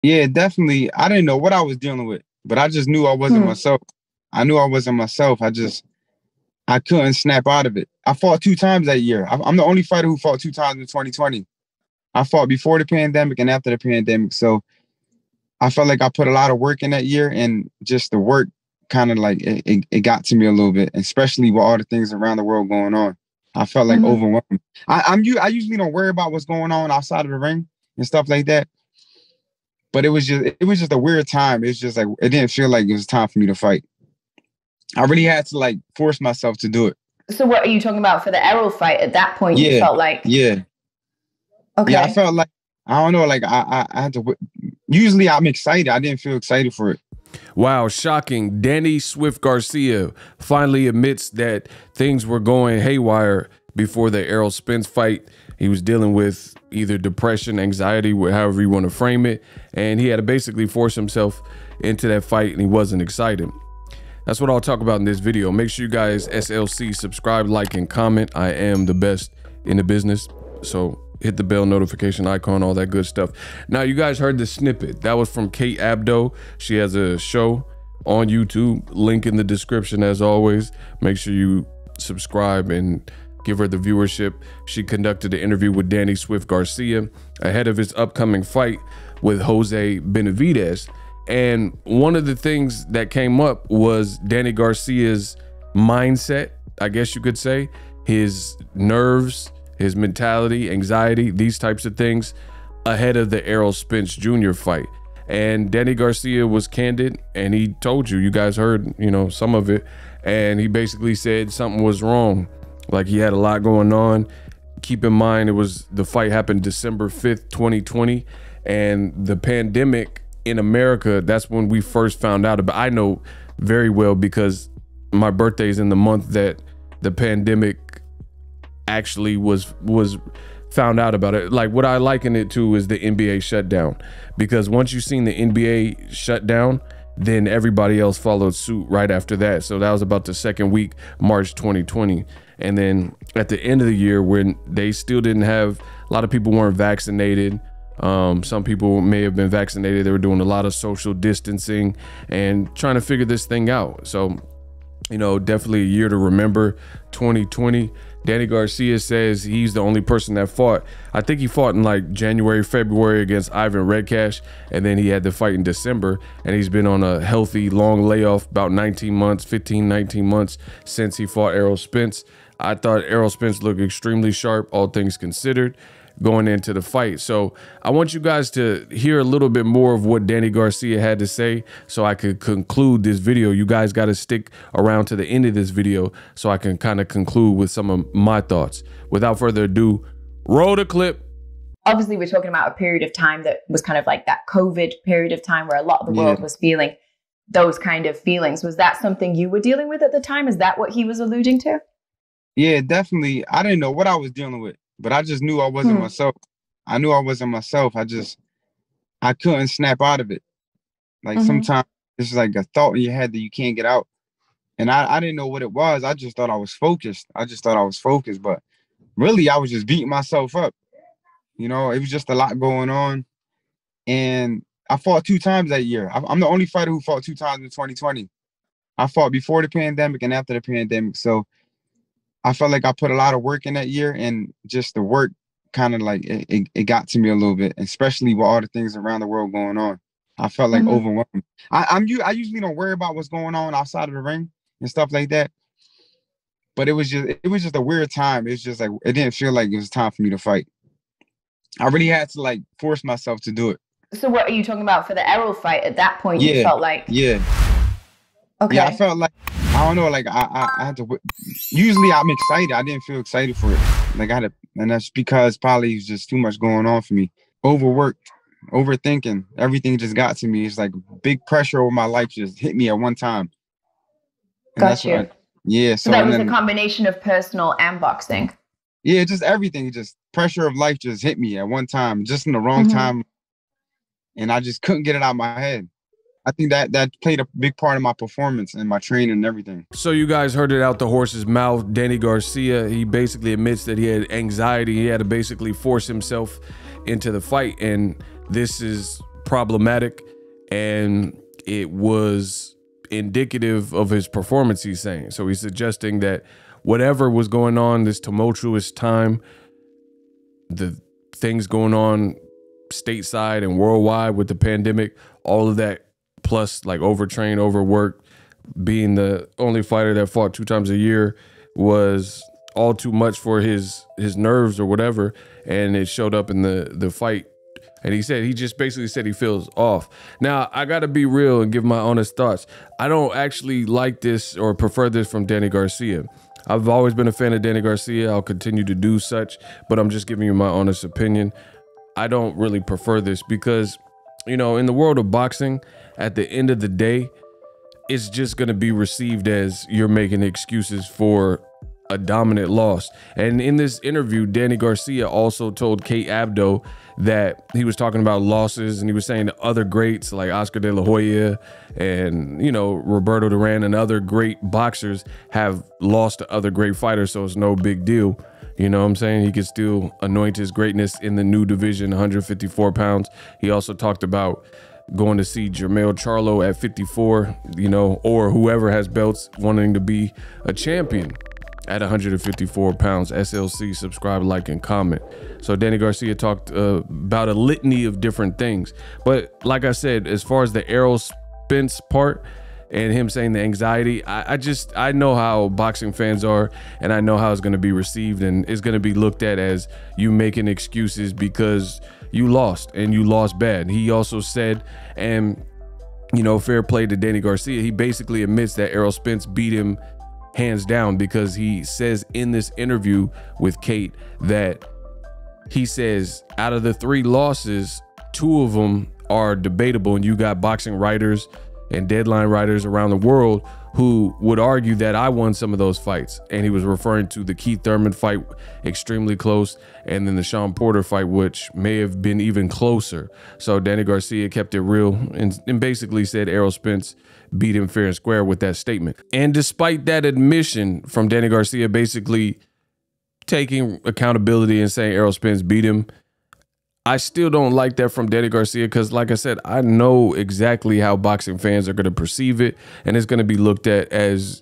Yeah, definitely. I didn't know what I was dealing with, but I just knew I wasn't myself. I knew I wasn't myself. I couldn't snap out of it. I fought 2 times that year. I'm the only fighter who fought 2 times in 2020. I fought before the pandemic and after the pandemic. So I felt like I put a lot of work in that year, and just the work kind of like it got to me a little bit, especially with all the things around the world going on. I felt like overwhelmed. I usually don't worry about what's going on outside of the ring and stuff like that. But it was just a weird time. It's just like it didn't feel like it was time for me to fight. I really had to like force myself to do it. So what are you talking about for the Errol fight? At that point, you felt like okay. Yeah, I felt like I don't know, like I had to. Usually I'm excited. I didn't feel excited for it. Wow, shocking. Danny Swift Garcia finally admits that things were going haywire before the Errol Spence fight. He was dealing with either depression, anxiety, however you want to frame it, and he had to basically force himself into that fight, and he wasn't excited. That's what I'll talk about in this video. Make sure you guys SLC, subscribe, like, and comment. I am the best in the business, so hit the bell notification icon, all that good stuff. Now, you guys heard the snippet. That was from Kate ABDO. She has a show on YouTube. Link in the description as always. Make sure you subscribe and give her the viewership. She conducted an interview with Danny Swift Garcia ahead of his upcoming fight with Jose Benavidez. And one of the things that came up was Danny Garcia's mindset, I guess you could say, his nerves, his mentality, anxiety, these types of things ahead of the Errol Spence Jr. fight. And Danny Garcia was candid, and he told you guys heard, some of it. And he basically said something was wrong. Like, he had a lot going on. Keep in mind, the fight happened December 5th, 2020. And the pandemic in America, that's when we first found out about. I know very well because my birthday is in the month that the pandemic actually was found out about it. Like, what I liken it to is the NBA shutdown, because once you've seen the NBA shut down, then everybody else followed suit right after that. So that was about the second week, March 2020. And then at the end of the year, when they still didn't have, a lot of people weren't vaccinated. Some people may have been vaccinated. They were doing a lot of social distancing and trying to figure this thing out. So, definitely a year to remember, 2020. Danny Garcia says he's the only person that fought. I think he fought in like January, February against Ivan Redcash, and then he had the fight in December, and he's been on a healthy, long layoff, about 19 months, 15, 19 months since he fought Errol Spence. I thought Errol Spence looked extremely sharp, all things considered, going into the fight. So I want you guys to hear a little bit more of what Danny Garcia had to say so I could conclude this video. You guys got to stick around to the end of this video so I can kind of conclude with some of my thoughts. Without further ado, roll the clip. Obviously, we're talking about a period of time that was kind of like that COVID period of time where a lot of the world was feeling those kind of feelings. Was that something you were dealing with at the time? Is that what he was alluding to? Yeah, definitely. I didn't know what I was dealing with, but I just knew I wasn't myself. I knew I wasn't myself. I couldn't snap out of it. Like sometimes it's like a thought in your head that you can't get out. And I didn't know what it was. I just thought I was focused. But really I was just beating myself up. It was just a lot going on. And I fought 2 times that year. I'm the only fighter who fought 2 times in 2020. I fought before the pandemic and after the pandemic. So I felt like I put a lot of work in that year, and just the work kind of like it got to me a little bit, especially with all the things around the world going on. I felt like overwhelmed. I usually don't worry about what's going on outside of the ring and stuff like that. But it was just a weird time. It's just like it didn't feel like it was time for me to fight. I really had to like force myself to do it. So what are you talking about for the Errol fight? At that point, you felt like okay. Yeah, I felt like I don't know, like I had to. Usually I'm excited. I didn't feel excited for it. Like I had to, and that's because probably it's just too much going on for me. Overworked, overthinking. Everything just got to me. It's like big pressure over my life just hit me at one time. And got you. So that was a combination of personal and boxing. Yeah, just everything. Just pressure of life just hit me at one time, just in the wrong time, and I just couldn't get it out of my head. I think that played a big part of my performance and my training and everything. So you guys heard it out the horse's mouth. Danny Garcia, he basically admits that he had anxiety. He had to basically force himself into the fight, and this is problematic, and it was indicative of his performance, he's saying. So he's suggesting that whatever was going on this tumultuous time, the things going on stateside and worldwide with the pandemic, all of that, plus like overtrained, overworked, being the only fighter that fought 2 times a year, was all too much for his nerves or whatever, and it showed up in the fight. And he just basically said he feels off. Now, I gotta be real and give my honest thoughts. I don't actually like this or prefer this from Danny Garcia. I've always been a fan of Danny Garcia. I'll continue to do such, but I'm just giving you my honest opinion. I don't really prefer this because, you know, in the world of boxing, at the end of the day, it's just gonna be received as you're making excuses for a dominant loss. And in this interview, Danny Garcia also told Kate Abdo that he was talking about losses, and he was saying that other greats like Oscar De La Hoya and, you know, Roberto Duran and other great boxers have lost to other great fighters, so it's no big deal. You know what I'm saying? He could still anoint his greatness in the new division, 154 pounds. He also talked about going to see JERMELL CHARLO at 54, you know, or whoever has belts wanting to be a champion at 154 pounds. SLC, subscribe, like, and comment. So Danny Garcia talked about a litany of different things. But like I said, as far as the Errol Spence part and him saying the anxiety, I know how boxing fans are, and I know how it's going to be received, and it's going to be looked at as you making excuses because you lost, and you lost bad. He also said, and, you know, fair play to Danny Garcia, he basically admits that Errol Spence beat him hands down, because he says in this interview with Kate that he says out of the 3 losses, 2 of them are debatable, and you got boxing writers and deadline writers around the world who would argue that I won some of those fights. And he was referring to the Keith Thurman fight, extremely close, and then the Sean Porter fight, which may have been even closer. So Danny Garcia kept it real and basically said Errol Spence beat him fair and square with that statement. And despite that admission from Danny Garcia basically taking accountability and saying Errol Spence beat him, I still don't like that from Danny Garcia, because like I said, I know exactly how boxing fans are going to perceive it, and it's going to be looked at as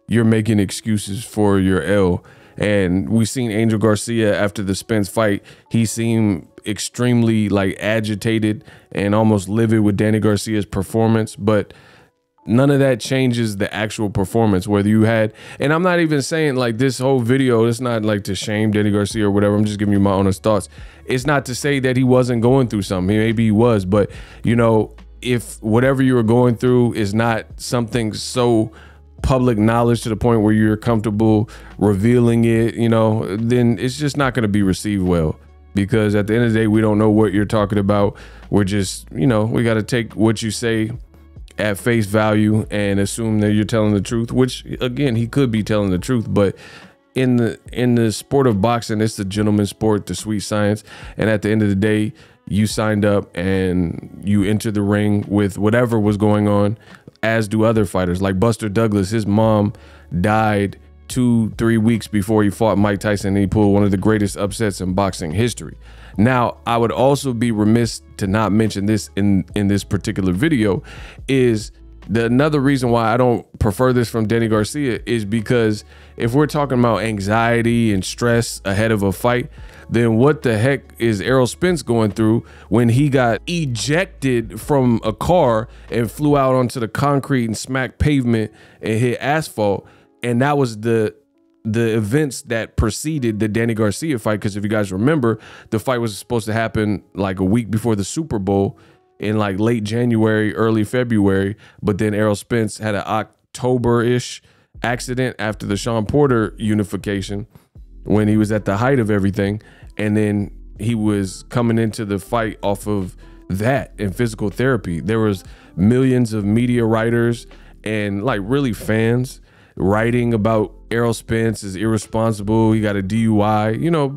you're making excuses for your L. And we've seen Angel Garcia after the Spence fight, he seemed extremely like agitated and almost livid with Danny Garcia's performance, but none of that changes the actual performance. Whether you had, and I'm not even saying like this whole video, it's not like to shame Danny Garcia or whatever. I'm just giving you my honest thoughts. It's not to say that he wasn't going through something. Maybe he was, but you know, if whatever you were going through is not something so public knowledge to the point where you're comfortable revealing it, you know, then it's just not going to be received well. Because at the end of the day, we don't know what you're talking about. We're just, you know, we got to take what you say at face value and assume that you're telling the truth, which again, he could be telling the truth, but in the sport of boxing, it's the gentleman's sport, the sweet science. And at the end of the day, you signed up and you entered the ring with whatever was going on, as do other fighters. Like Buster Douglas, his mom died 2-3 weeks before he fought Mike Tyson, and he pulled one of the greatest upsets in boxing history. Now, I would also be remiss to not mention this in this particular video, is another reason why I don't prefer this from Danny Garcia is because if we're talking about anxiety and stress ahead of a fight, then what the heck is Errol Spence going through when he got ejected from a car and flew out onto the concrete and smacked pavement and hit asphalt? And that was the events that preceded the Danny Garcia fight. Because if you guys remember, the fight was supposed to happen like a week before the Super Bowl in like late January, early February. But then Errol Spence had an October-ish accident after the Sean Porter unification when he was at the height of everything. And then he was coming into the fight off of that and physical therapy. There was millions of media writers and like really fans writing about Errol Spence is irresponsible. He got a DUI. You know,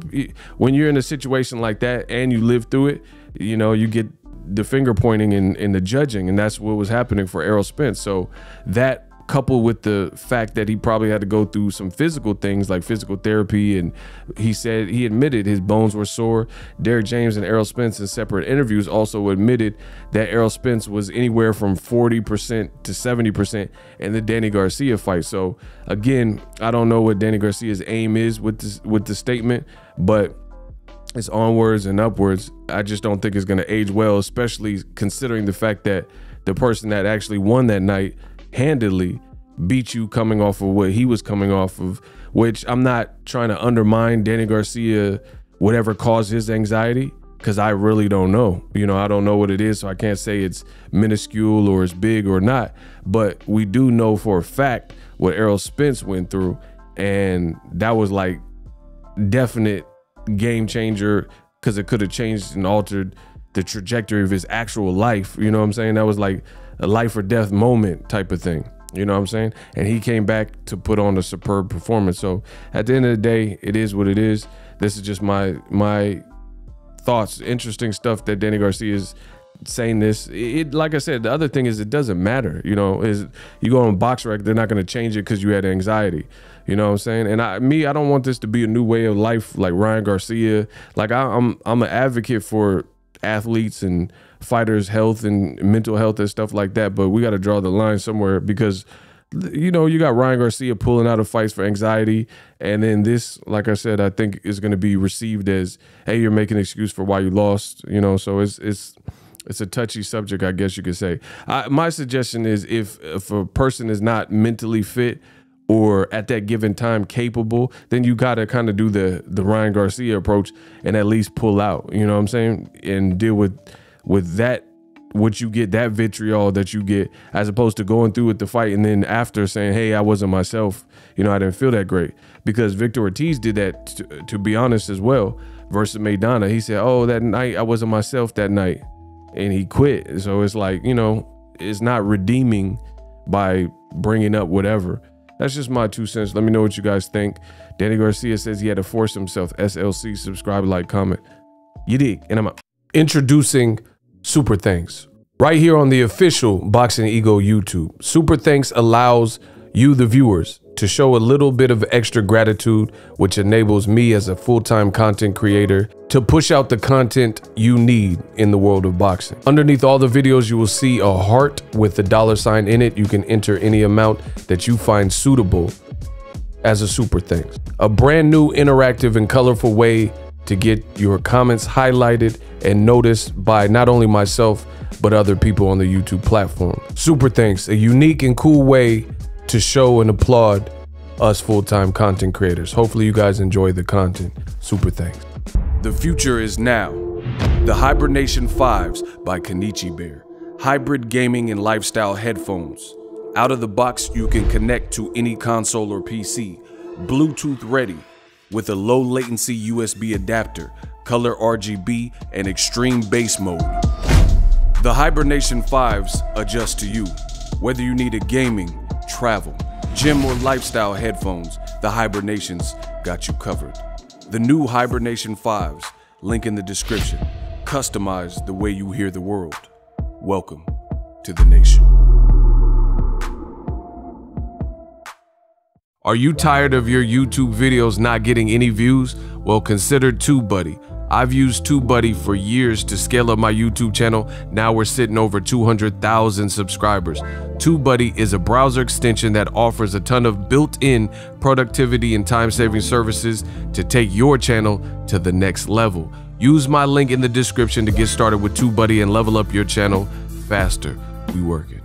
when you're in a situation like that and you live through it, you know, you get the finger pointing and the judging, and that's what was happening for Errol Spence. So that coupled with the fact that he probably had to go through some physical things like physical therapy, and he admitted his bones were sore. Derrick James and Errol Spence in separate interviews also admitted that Errol Spence was anywhere from 40% to 70% in the Danny Garcia fight. So again, I don't know what Danny Garcia's aim is with the statement, but it's onwards and upwards. I just don't think it's going to age well, especially considering the fact that the person that actually won that night handedly beat you coming off of what he was coming off of, which I'm not trying to undermine Danny Garcia, whatever caused his anxiety, because I really don't know. You know, I don't know what it is, so I can't say it's minuscule or it's big or not. But we do know for a fact what Errol Spence went through, and that was like definite game changer, because it could have changed and altered the trajectory of his actual life. You know what I'm saying? That was like a life or death moment type of thing. You know what I'm saying? And he came back to put on a superb performance. So at the end of the day, it is what it is. This is just my thoughts. Interesting stuff that Danny Garcia is saying this. Like I said, the other thing is it doesn't matter. You know, is you go on BoxRec, they're not going to change it because you had anxiety. You know what I'm saying? And I don't want this to be a new way of life like Ryan Garcia. Like I'm an advocate for athletes and fighters' health and mental health and stuff like that, but we got to draw the line somewhere, because you know, you got Ryan Garcia pulling out of fights for anxiety, and then this, like I said, I think is going to be received as, hey, you're making an excuse for why you lost. You know, so it's a touchy subject, I guess you could say. My suggestion is if a person is not mentally fit or at that given time capable, then you got to kind of do the Ryan Garcia approach and at least pull out, you know what I'm saying? And deal with that, what you get, that vitriol that you get, as opposed to going through with the fight and then after saying, hey, I wasn't myself, you know, I didn't feel that great. Because Victor Ortiz did that, to be honest, as well, versus Maidana. He said, oh, that night I wasn't myself that night, and he quit. So it's like, you know, it's not redeeming by bringing up whatever. That's just my 2 cents. Let me know what you guys think. Danny Garcia says he had to force himself. SLC, subscribe, like, comment. You dig? And I'm out. Introducing Super Thanks. Right here on the official Boxing Ego YouTube. Super Thanks allows you, the viewers, to show a little bit of extra gratitude, which enables me as a full-time content creator to push out the content you need in the world of boxing. Underneath all the videos, you will see a heart with a $sign in it. You can enter any amount that you find suitable as a super thanks. A brand new interactive and colorful way to get your comments highlighted and noticed by not only myself, but other people on the YouTube platform. Super thanks, a unique and cool way to show and applaud us full-time content creators. Hopefully you guys enjoy the content. Super thanks. The future is now. The Hibernation 5s by Kenichi Bear. Hybrid gaming and lifestyle headphones. Out of the box, you can connect to any console or PC. Bluetooth ready with a low latency USB adapter, color RGB, and extreme bass mode. The Hibernation 5s adjust to you. Whether you need a gaming, travel, gym, or lifestyle headphones, the Hibernations got you covered. The new Hibernation 5s, link in the description. Customize the way you hear the world. Welcome to the nation. Are you tired of your YouTube videos not getting any views? Well, consider TubeBuddy. I've used TubeBuddy for years to scale up my YouTube channel. Now we're sitting over 200,000 subscribers. TubeBuddy is a browser extension that offers a ton of built-in productivity and time-saving services to take your channel to the next level. Use my link in the description to get started with TubeBuddy and level up your channel faster. We working.